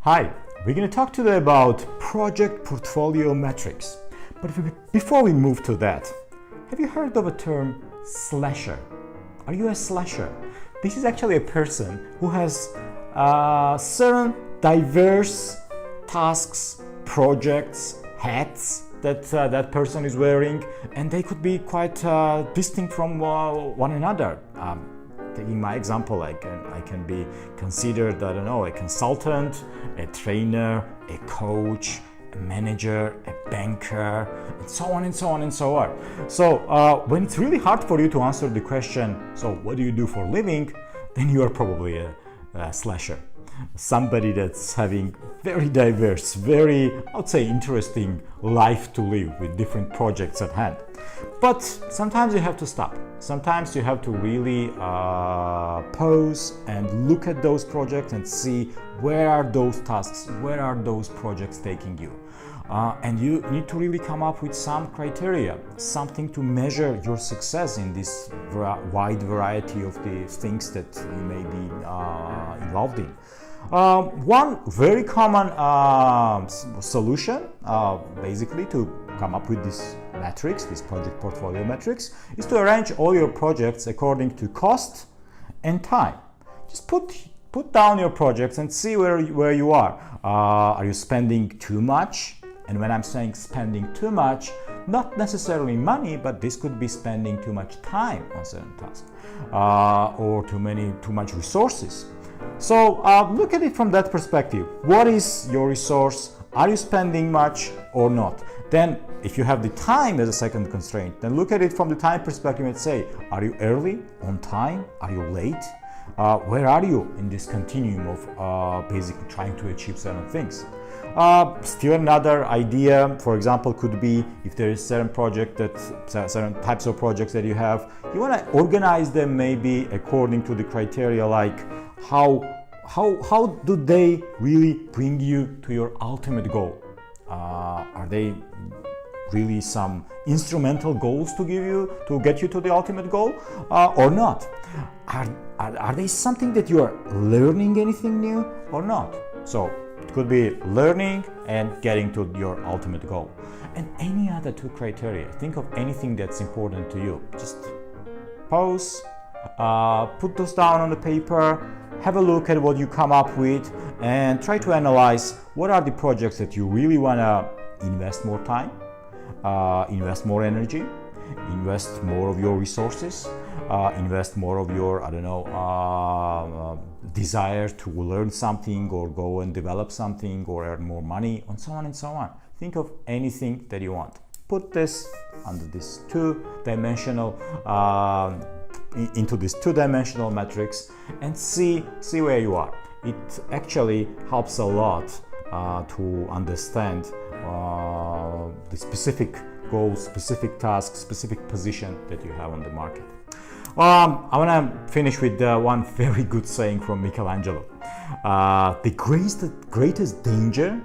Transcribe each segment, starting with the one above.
Hi, we're going to talk today about project portfolio metrics. But before we move to that, have you heard of a term slasher? Are you a slasher? This is actually a person who has certain diverse tasks, projects, hats that that person is wearing, and they could be quite distinct from one another. Taking my example, I can be considered, I don't know, a consultant, a trainer, a coach, a manager, a banker, and so on and so on and so on. So when it's really hard for you to answer the question, so what do you do for a living, then you are probably a slasher. Somebody that's having very diverse, very, I would say, interesting life to live with different projects at hand. But sometimes you have to stop. Sometimes you have to really pause and look at those projects and see where are those tasks, where are those projects taking you. And you need to really come up with some criteria, something to measure your success in this wide variety of the things that you may be involved in. One very common solution, basically, to come up with this metrics, this project portfolio metrics, is to arrange all your projects according to cost and time. Just put down your projects and see where you are. Are you spending too much? And when I'm saying spending too much, not necessarily money, but this could be spending too much time on certain tasks, or too much resources. So look at it from that perspective. What is your resource? Are you spending much or not? Then if you have the time as a second constraint, then look at it from the time perspective and say, are you early, on time? Are you late? Where are you in this continuum of basically trying to achieve certain things? Still another idea, for example, could be if there is certain types of projects that you have, you want to organize them maybe according to the criteria like how do they really bring you to your ultimate goal? Are they really some instrumental goals to get you to the ultimate goal, or not? Are they something that you are learning anything new or not? So it could be learning and getting to your ultimate goal. And any other two criteria, think of anything that's important to you. Just pause, put those down on the paper, have a look at what you come up with, and try to analyze what are the projects that you really want to invest more time, invest more energy, invest more of your resources, invest more of your, desire to learn something or go and develop something or earn more money, and so on and so on. Think of anything that you want. Put this under this two-dimensional into this two-dimensional metrics and see where you are. It actually helps a lot to understand the specific goals, specific tasks, specific position that you have on the market. I want to finish with one very good saying from Michelangelo. The greatest danger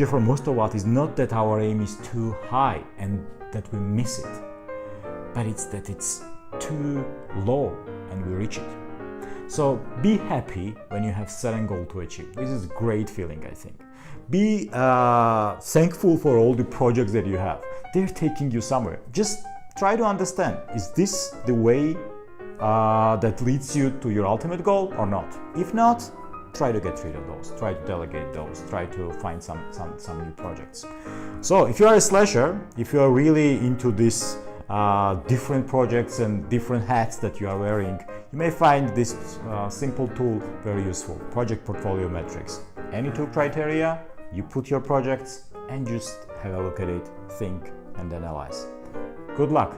for most of us is not that our aim is too high and that we miss it, but it's that it's too low and we reach it. So be happy when you have certain goal to achieve. This is a great feeling, I think. Be thankful for all the projects that you have. They're taking you somewhere. Just try to understand, is this the way that leads you to your ultimate goal or not? If not, try to get rid of those, try to delegate those, try to find some new projects. So if you are a slasher, if you are really into this different projects and different hats that you are wearing, you may find this simple tool very useful. Project portfolio metrics. Any two criteria, you put your projects and just have a look at it, think and analyze. Good luck.